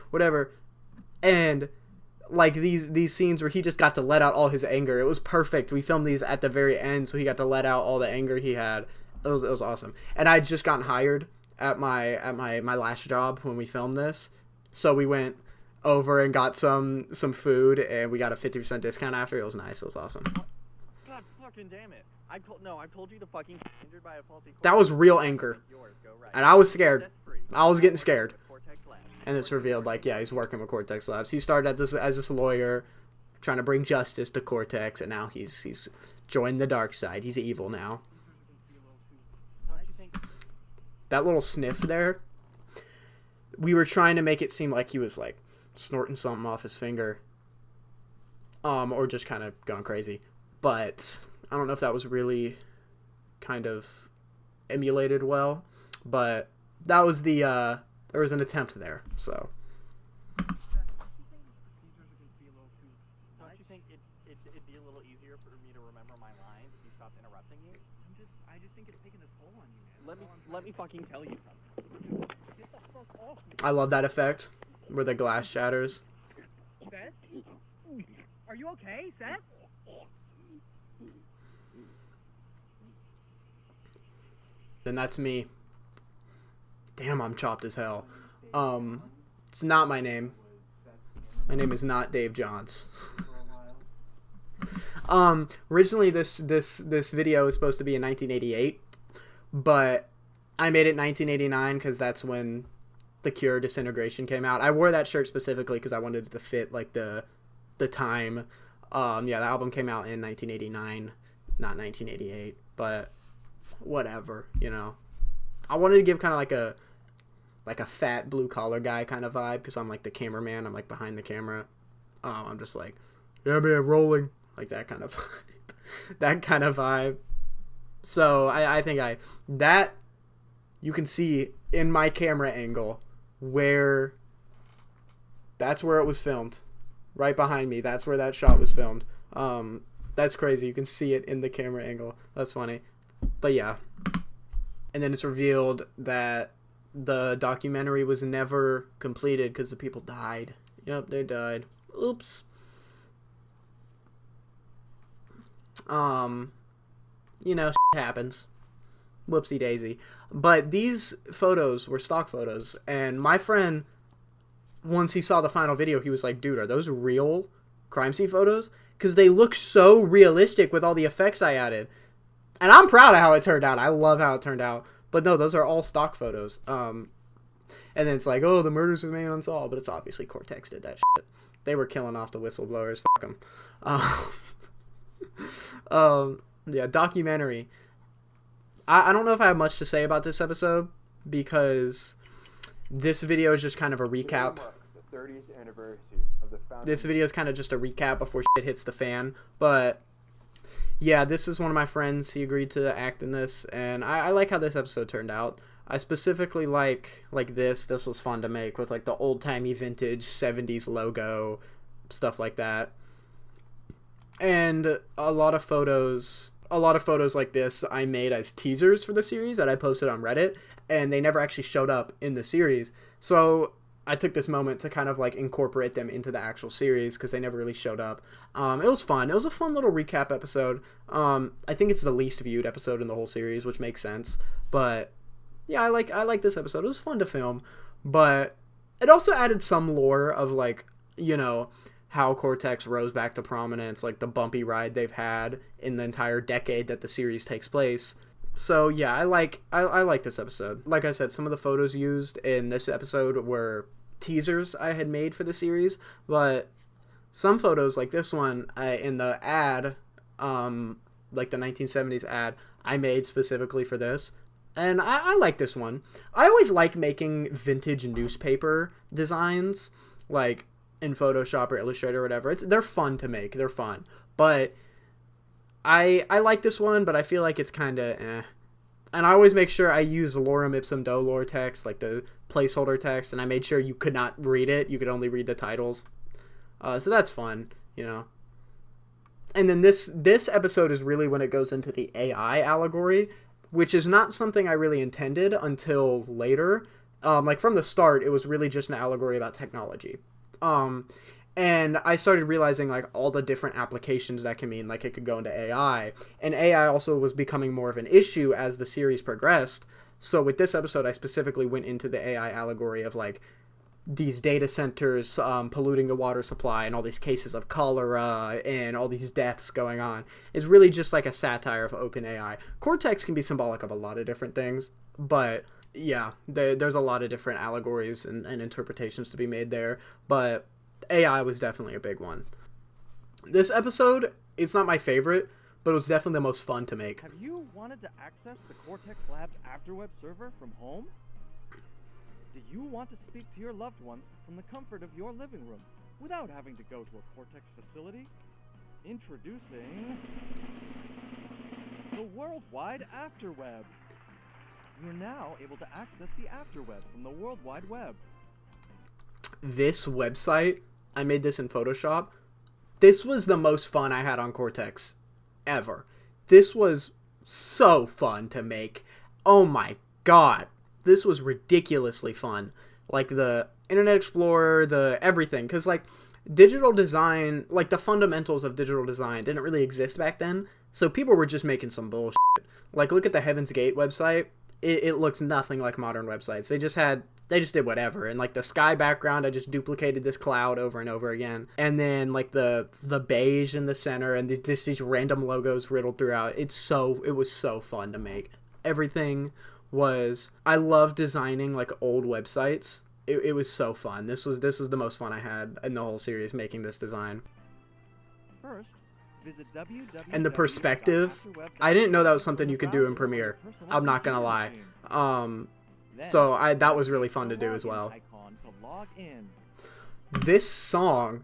whatever. And like these scenes where he just got to let out all his anger, it was perfect. We filmed these at the very end, so he got to let out all the anger he had. It was awesome. And I'd just gotten hired at my last job when we filmed this, so we went over and got some food, and we got a 50% discount after. It was nice. It was awesome. God fucking damn it. I told you to fucking injured by a faulty That was real anger. And I was scared. I was getting scared. And it's revealed, like, yeah, he's working with Cortex Labs. He started as this lawyer, trying to bring justice to Cortex, and now he's joined the dark side. He's evil now. That little sniff there, we were trying to make it seem like he was, like, snorting something off his finger. Or just kind of going crazy. But I don't know if that was really kind of emulated well. But that was there was an attempt there, so. Don't you think it'd be a little easier for me to remember my lines if you stopped interrupting me? I just think it's taking a toll on you, man. Let me fucking tell you something. Get the fuck off me. I love that effect where the glass shatters. Seth? Are you okay, Seth? And that's me. Damn, I'm chopped as hell. It's not my name. My name is not Dave Johns. Originally this video was supposed to be in 1988, but I made it 1989 because that's when The Cure Disintegration came out. I wore that shirt specifically because I wanted it to fit like the time. Yeah, the album came out in 1989, not 1988, but whatever, you know. I wanted to give kind of like a fat blue collar guy kind of vibe because I'm like the cameraman. I'm like behind the camera. I'm just like, yeah, man, rolling, like that kind of vibe. That kind of vibe. So I think that you can see in my camera angle where that's where it was filmed. Right behind me. That's where that shot was filmed. That's crazy. You can see it in the camera angle. That's funny. But yeah. And then it's revealed that the documentary was never completed because the people died. Yep, they died. Oops. You know, shit happens. Whoopsie daisy. But these photos were stock photos, and my friend, once he saw the final video, he was like, dude, are those real crime scene photos? Because they look so realistic with all the effects I added. And I'm proud of how it turned out. I love how it turned out. But no, those are all stock photos. And then it's like, oh, the murders remain unsolved. But it's obviously Cortex did that shit. They were killing off the whistleblowers. Fuck them. Yeah, documentary. I don't know if I have much to say about this episode because this video is just kind of a recap. The 30th anniversary of the founding. This video is kind of just a recap before shit hits the fan. But yeah, this is one of my friends. He agreed to act in this, and I like how this episode turned out. I specifically like this. This was fun to make with like the old-timey vintage 70s logo, stuff like that. And a lot of photos like this I made as teasers for the series that I posted on Reddit, and they never actually showed up in the series. So I took this moment to kind of like incorporate them into the actual series because they never really showed up. It was fun. It was a fun little recap episode. I think it's the least viewed episode in the whole series, which makes sense. But yeah, I like this episode. It was fun to film, but it also added some lore of like, you know, how Cortex rose back to prominence, like the bumpy ride they've had in the entire decade that the series takes place. So yeah, I like this episode. Like I said, some of the photos used in this episode were teasers I had made for the series, but some photos like this one in the ad, like the 1970s ad, I made specifically for this. And I like this one. I always like making vintage newspaper designs. Like, in Photoshop or Illustrator or whatever. They're fun to make. They're fun. But I like this one, but I feel like it's kind of eh. And I always make sure I use lorem ipsum do lore text, like the placeholder text, and I made sure you could not read it. You could only read the titles. So that's fun, you know. And then this episode is really when it goes into the AI allegory, which is not something I really intended until later. Like from the start, it was really just an allegory about technology. And I started realizing like all the different applications that can mean, like it could go into AI. And AI also was becoming more of an issue as the series progressed. So with this episode, I specifically went into the AI allegory of like these data centers polluting the water supply and all these cases of cholera and all these deaths going on. It's really just like a satire of open AI. Cortex can be symbolic of a lot of different things, but yeah, there's a lot of different allegories and interpretations to be made there. But AI was definitely a big one. This episode, it's not my favorite, but it was definitely the most fun to make. Have you wanted to access the Cortex Labs afterweb server from home? Do you want to speak to your loved ones from the comfort of your living room without having to go to a Cortex facility? Introducing the Worldwide Afterweb. You're now able to access the afterweb from the World Wide Web. This website, I made this in Photoshop. This was the most fun I had on Cortex ever. This was so fun to make. Oh my god. This was ridiculously fun. Like the Internet Explorer, the everything. Because like digital design, like the fundamentals of digital design didn't really exist back then. So people were just making some bullshit. Like look at the Heaven's Gate website. It looks nothing like modern websites. They just did whatever. And like the sky background, I just duplicated this cloud over and over again. And then like the beige in the center and just these random logos riddled throughout. It was so fun to make. Everything was, I love designing like old websites. It was so fun. This was the most fun I had in the whole series making this design. First, visit and the perspective, I didn't know that was something you could do in Premiere. I'm not gonna lie. So that was really fun to do as well. This song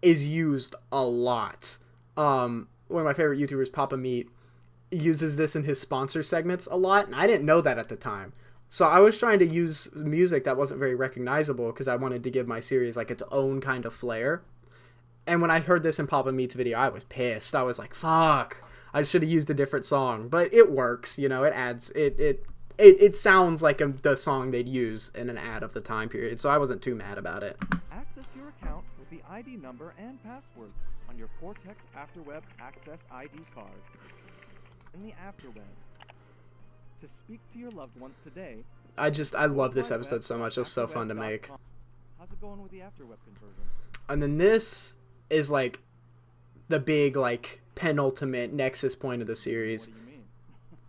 is used a lot. One of my favorite YouTubers, Papa Meat, uses this in his sponsor segments a lot, and I didn't know that at the time. So I was trying to use music that wasn't very recognizable because I wanted to give my series like its own kind of flair. And when I heard this in Papa Meat's video, I was pissed. I was like, fuck, I should have used a different song. But it works, you know, it adds, it sounds like the song they'd use in an ad of the time period, so I wasn't too mad about it. Access your account with the ID number and password on your Cortex Afterweb Access ID card. In the Afterweb. To speak to your loved ones today. I love this episode so much. It was so fun to make. How's it going with the Afterweb conversion? And then this is like the big like penultimate nexus point of the series. What do you mean?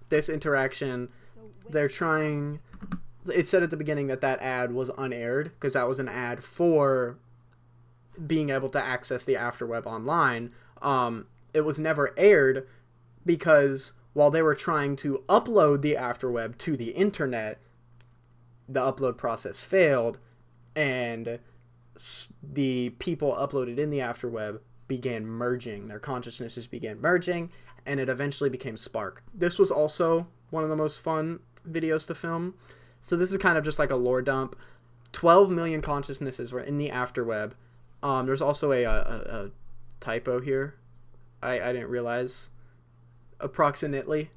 This interaction, they're trying, it said at the beginning that ad was unaired because that was an ad for being able to access the Afterweb online. It was never aired because while they were trying to upload the Afterweb to the internet, the upload process failed, and the people uploaded in the Afterweb began merging. Their consciousnesses began merging, and it eventually became Spark. This was also one of the most fun videos to film. So this is kind of just like a lore dump. 12 million consciousnesses were in the Afterweb. There's also a typo here. I didn't realize. Approximately.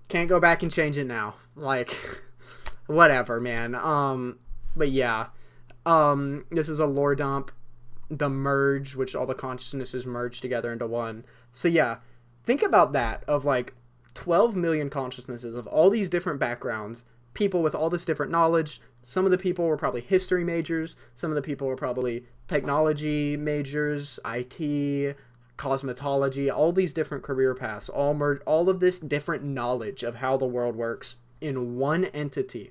Can't go back and change it now. Like, whatever, man. But yeah. This is a lore dump. The merge, which all the consciousnesses merge together into one. So yeah, think about that, of like 12 million consciousnesses of all these different backgrounds, people with all this different knowledge. Some of the people were probably history majors. Some of the people were probably technology majors, IT, cosmetology, all these different career paths, all merge, all of this different knowledge of how the world works in one entity.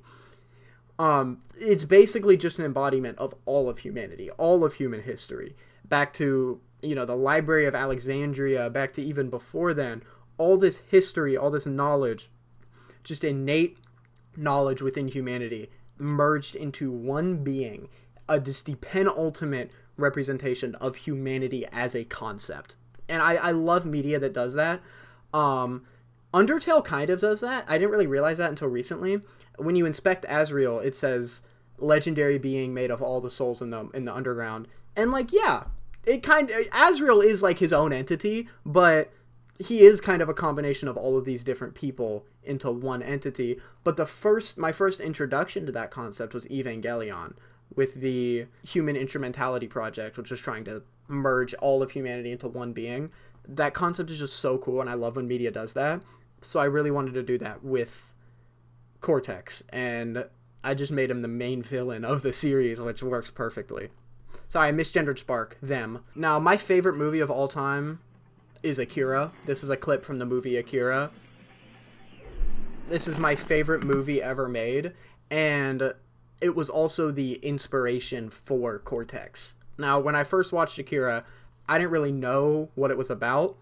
It's basically just an embodiment of all of humanity, all of human history, back to, you know, the Library of Alexandria, back to even before then. All this history, all this knowledge, just innate knowledge within humanity, merged into one being, just the penultimate representation of humanity as a concept. And I love media that does that. Undertale kind of does that. I didn't really realize that until recently. When you inspect Asriel, it says legendary being made of all the souls in the underground. And like, yeah, Asriel is like his own entity, but he is kind of a combination of all of these different people into one entity. But my first introduction to that concept was Evangelion, with the Human Instrumentality Project, which was trying to merge all of humanity into one being. That concept is just so cool, and I love when media does that. So I really wanted to do that with Cortex, and I just made him the main villain of the series, which works perfectly. Sorry, I misgendered Spark, them. Now, my favorite movie of all time is Akira. This is a clip from the movie Akira. This is my favorite movie ever made, and it was also the inspiration for Cortex. Now, when I first watched Akira, I didn't really know what it was about.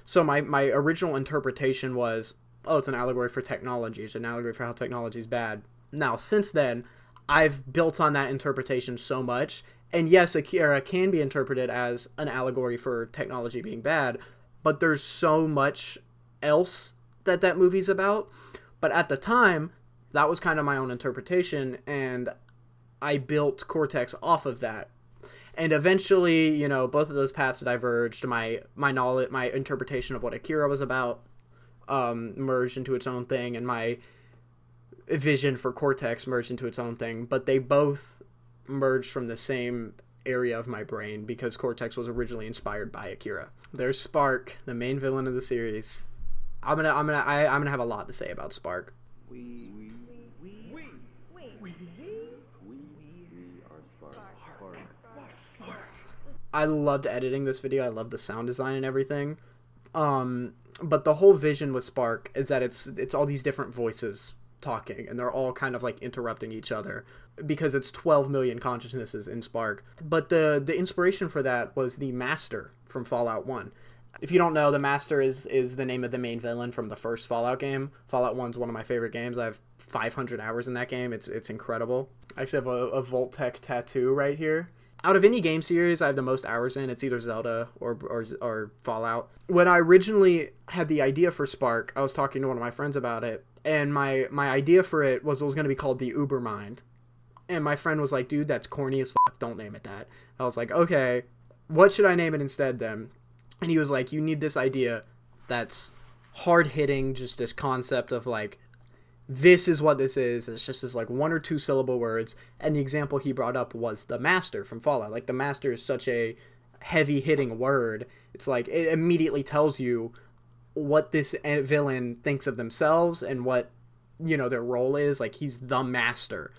So my original interpretation was, oh, it's an allegory for technology. It's an allegory for how technology is bad. Now, since then, I've built on that interpretation so much. And yes, Akira can be interpreted as an allegory for technology being bad, but there's so much else that movie's about. But at the time, that was kind of my own interpretation, and I built Cortex off of that. And eventually, you know, both of those paths diverged. My knowledge, my interpretation of what Akira was about, merged into its own thing, and my vision for Cortex merged into its own thing. But they both merged from the same area of my brain because Cortex was originally inspired by Akira. There's Spark, the main villain of the series. I'm gonna have a lot to say about Spark. We are Spark. I loved editing this video. I loved the sound design and everything. But the whole vision with Spark is that it's all these different voices talking, and they're all kind of like interrupting each other because it's 12 million consciousnesses in Spark. But the inspiration for that was the Master from Fallout 1. If you don't know, the Master is the name of the main villain from the first Fallout game. Fallout 1's one of my favorite games. I have 500 hours in that game. It's incredible. I actually have a Vault-Tec tattoo right here. Out of any game series I have the most hours in, it's either Zelda or Fallout. When I originally had the idea for Spark, I was talking to one of my friends about it, and my idea for it was going to be called the Ubermind. And my friend was like, dude, that's corny as fuck, don't name it that. I was like, okay, what should I name it instead then? And he was like, you need this idea that's hard-hitting, just this concept of like, this is what this is. It's just this like 1 or 2 syllable words. And the example he brought up was the Master from Fallout. Like, the Master is such a heavy-hitting word. It's like, it immediately tells you what this villain thinks of themselves and what, you know, their role is. Like, he's the Master.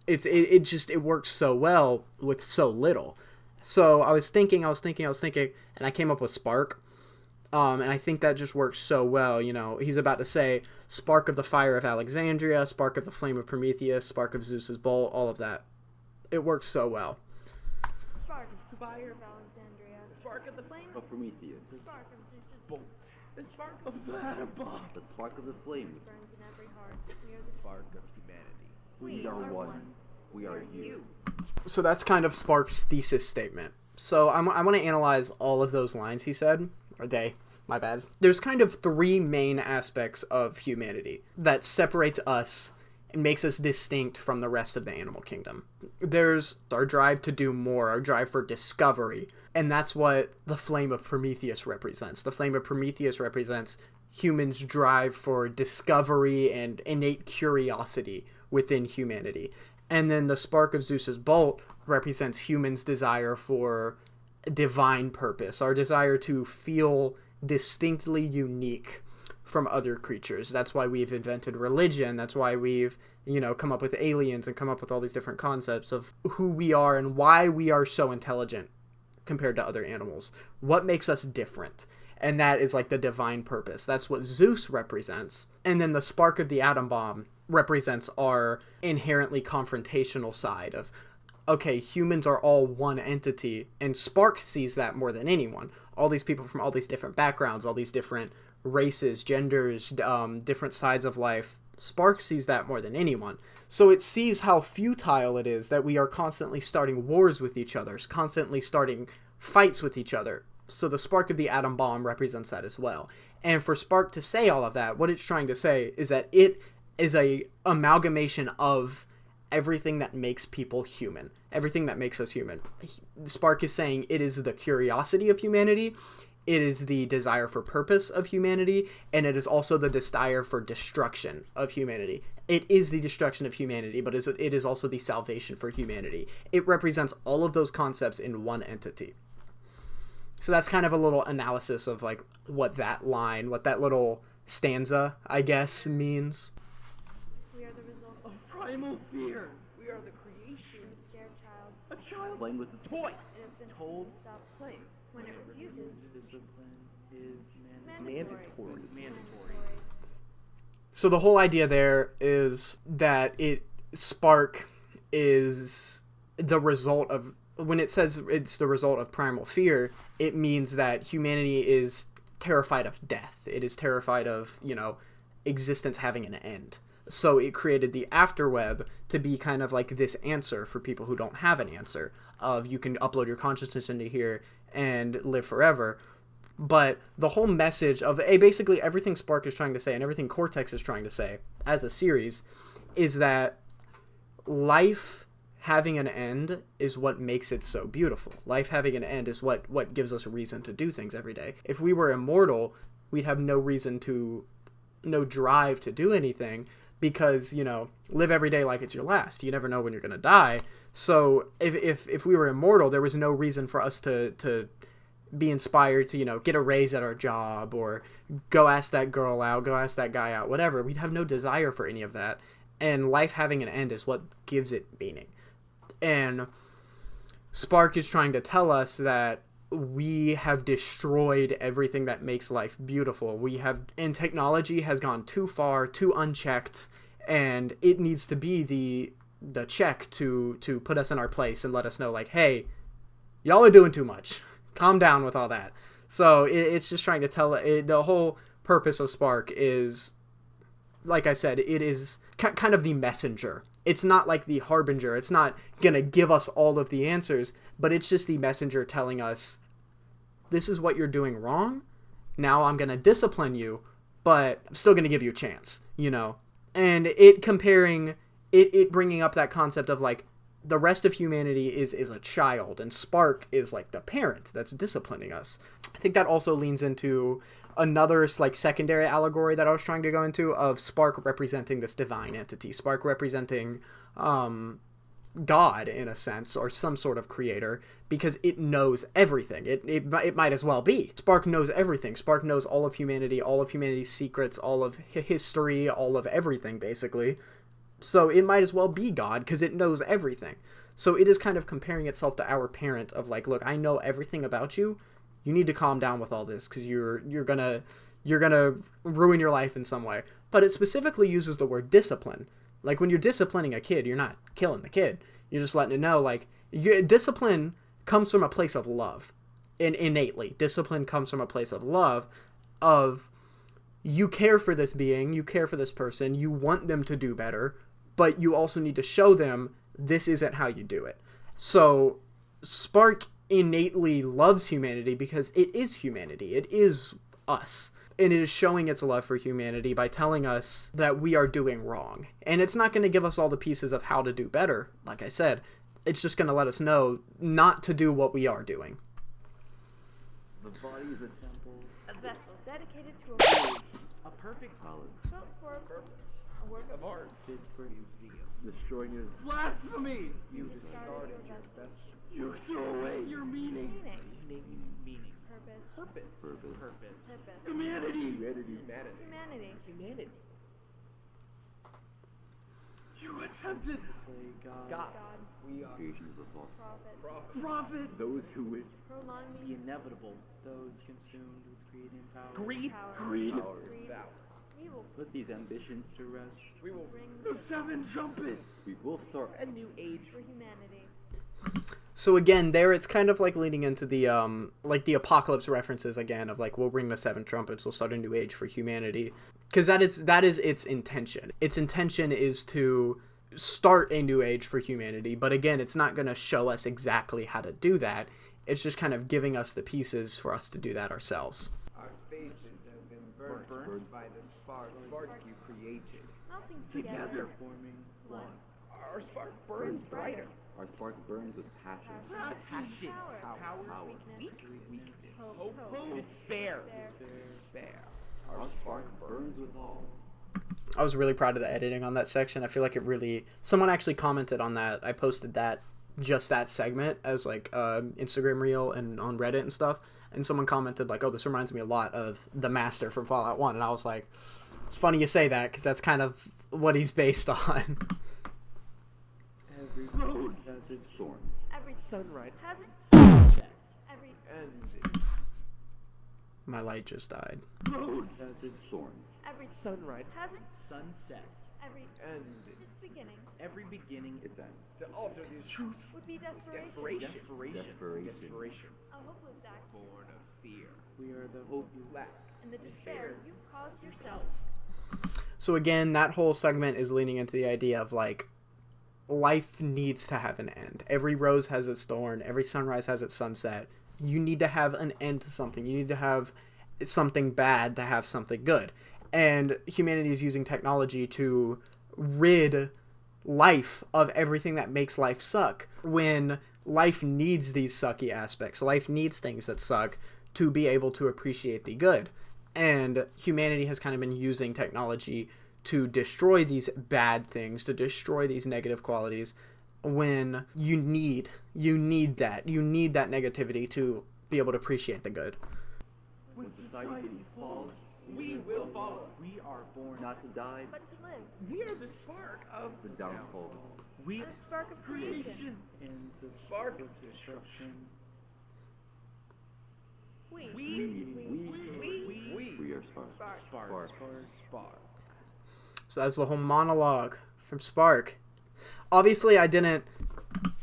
It works so well with so little. So I was thinking, and I came up with Spark. And I think that just works so well. You know, he's about to say Spark of the Fire of Alexandria, Spark of the Flame of Prometheus, Spark of Zeus's Bolt, all of that. It works so well. Spark of the Fire of Alexandria. Spark of the Flame of Prometheus. Spark of Zeus's Bolt. The spark of the atom bomb. The spark of the flame. Burns in every heart. We are the Spark of humanity. We are one. We are you. So that's kind of Spark's thesis statement. So I want to analyze all of those lines he said. Or they. My bad. There's kind of 3 main aspects of humanity that separates us and makes us distinct from the rest of the animal kingdom. There's our drive to do more, our drive for discovery, and that's what the Flame of Prometheus represents. The Flame of Prometheus represents humans' drive for discovery and innate curiosity within humanity. And then the Spark of Zeus's Bolt represents humans' desire for divine purpose, our desire to feel distinctly unique from other creatures. That's why we've invented religion. That's why we've, you know, come up with aliens and come up with all these different concepts of who we are and why we are so intelligent compared to other animals. What makes us different? And that is like the divine purpose. That's what Zeus represents. And then the Spark of the atom bomb represents our inherently confrontational side of, okay, humans are all one entity, and Spark sees that more than anyone. All these people from all these different backgrounds, all these different races, genders, different sides of life, Spark sees that more than anyone. So it sees how futile it is that we are constantly starting wars with each other, constantly starting fights with each other. So the spark of the atom bomb represents that as well. And for Spark to say all of that, what it's trying to say is that it is a amalgamation of everything that makes people human, everything that makes us human. Spark is saying it is the curiosity of humanity, it is the desire for purpose of humanity, and it is also the desire for destruction of humanity. It is the destruction of humanity, but it is also the salvation for humanity. It represents all of those concepts in one entity. So that's kind of a little analysis of like what that line, what that little stanza, I guess, means. We are the result Of primal fear. We are the creation. of a scared child. A child Playing with the toy. Innocent told stop playing. when it refuses. Discipline is Mandatory. Mandatory. So the whole idea there is that Spark is the result of, when it says it's the result of primal fear, it means that humanity is terrified of death. It is terrified of, existence having an end. So it created the afterweb to be kind of like this answer for people who don't have an answer of you can upload your consciousness into here and live forever. But the whole message of basically everything Spark is trying to say and everything Cortex is trying to say as a series is that life having an end is what makes it so beautiful. Life having an end is what gives us a reason to do things every day. If we were immortal, we'd have no drive to do anything because, live every day like it's your last. You never know when you're going to die. So if we were immortal, there was no reason for us to be inspired to, get a raise at our job or go ask that girl out, go ask that guy out, whatever. We'd have no desire for any of that. And life having an end is what gives it meaning. And Spark is trying to tell us that we have destroyed everything that makes life beautiful. And technology has gone too far, too unchecked, and it needs to be the check to put us in our place and let us know, like, hey, y'all are doing too much. Calm down with all that. So it's just trying to tell the whole purpose of Spark is, like I said, it is kind of the messenger. It's not like the harbinger. It's not going to give us all of the answers, but it's just the messenger telling us, this is what you're doing wrong. Now I'm going to discipline you, but I'm still going to give you a chance, And it bringing up that concept of like, the rest of humanity is a child, and Spark is like the parent that's disciplining us. I think that also leans into another like secondary allegory that I was trying to go into of Spark representing this divine entity, Spark representing God in a sense, or some sort of creator, because it knows everything. It might as well be. Spark knows everything. Spark knows all of humanity, all of humanity's secrets, all of history, all of everything basically. So it might as well be God because it knows everything. So it is kind of comparing itself to our parent of like, look, I know everything about you. You need to calm down with all this because you're gonna ruin your life in some way. But it specifically uses the word discipline. Like when you're disciplining a kid, you're not killing the kid. You're just letting it know like discipline comes from a place of love. Innately, discipline comes from a place of love of you care for this being, you care for this person, you want them to do better, but you also need to show them this isn't how you do it. So Spark innately loves humanity because it is humanity. It is us. And it is showing its love for humanity by telling us that we are doing wrong. And it's not going to give us all the pieces of how to do better, like I said. It's just going to let us know not to do what we are doing. The body is a temple. A vessel dedicated to A perfect Solid. built for a work of art. Fit for museum. Destroying his... Blasphemy! You started your best You throw away your meaning. meaning, purpose, Purpose. Humanity. humanity. You attempted. God, We are Creation of the false. prophet. Those who wish prolong The me, inevitable, those consumed with creating power. Greed. power, Greed. we will put these ambitions to rest. bring The seven trumpets. We will start a new age for humanity. So again, there it's kind of like leading into the like the apocalypse references again of like we'll bring the seven trumpets, we'll start a new age for humanity. Because that is its intention. Its intention is to start a new age for humanity, but again, it's not going to show us exactly how to do that. It's just kind of giving us the pieces for us to do that ourselves. Our faces have been burned by the spark you created. Melting Together forming one. Our spark burns brighter. Our spark burns with passion. Passion, power, weakness, hope, despair. Our spark burns with all. I was really proud of the editing on that section. I feel like it really... Someone actually commented on that. I posted that, just that segment, as like Instagram reel and on Reddit and stuff. And someone commented like, oh, this reminds me a lot of the Master from Fallout 1. And I was like, it's funny you say that, because that's kind of what he's based on. Every road has its thorn. Every Sunrise has its sunset. Every and My light just died. Road has its thorn. every sunrise has its Sunset. every and its beginning Every beginning is end. to alter these truths. would be desperation. Desperation. A hopeless act, Born of fear. We are the hope you lack. and the despair you caused yourself. So again, that whole segment is leaning into the idea of like, life needs to have an end. Every rose has its thorn. Every sunrise has its sunset. You need to have an end to something. You need to have something bad to have something good. And humanity is using technology to rid life of everything that makes life suck, when life needs these sucky aspects. Life needs things that suck to be able to appreciate the good. And humanity has kind of been using technology to destroy these bad things, to destroy these negative qualities, when you need that negativity to be able to appreciate the good. When society falls, We will follow. we are born not to die, But to live, We are the spark of the downfall. We the spark of creation. And the spark of destruction. We We are spark. Spark. So that's the whole monologue from Spark. Obviously, I didn't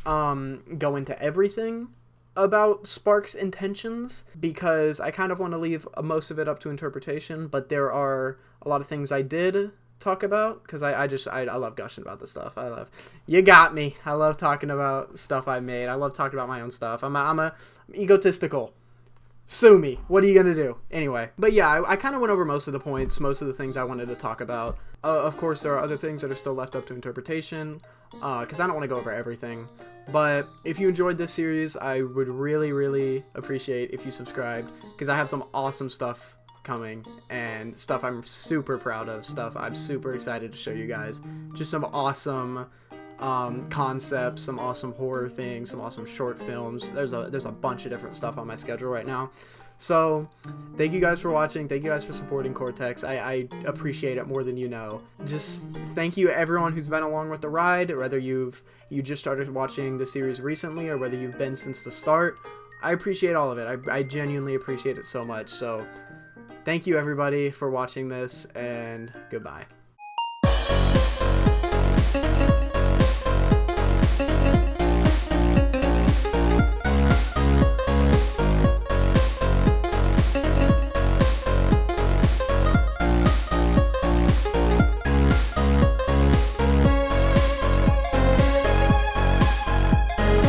go into everything about Spark's intentions, because I kind of want to leave most of it up to interpretation, but there are a lot of things I did talk about, because I love gushing about this stuff. You got me. I love talking about stuff I made. I love talking about my own stuff. I'm egotistical. Sue me. What are you going to do? Anyway. But yeah, I kind of went over most of the points, most of the things I wanted to talk about. Of course, there are other things that are still left up to interpretation, because I don't want to go over everything. But if you enjoyed this series, I would really, really appreciate if you subscribed, because I have some awesome stuff coming, and stuff I'm super proud of, stuff I'm super excited to show you guys. Just some awesome concepts, some awesome horror things, some awesome short films. There's a bunch of different stuff on my schedule right now. So thank you guys for watching. Thank you guys for supporting Cortex. I appreciate it more than you know. Just thank you everyone who's been along with the ride, whether you just started watching the series recently or whether you've been since the start. I appreciate all of it. I genuinely appreciate it so much. So thank you everybody for watching this, and goodbye.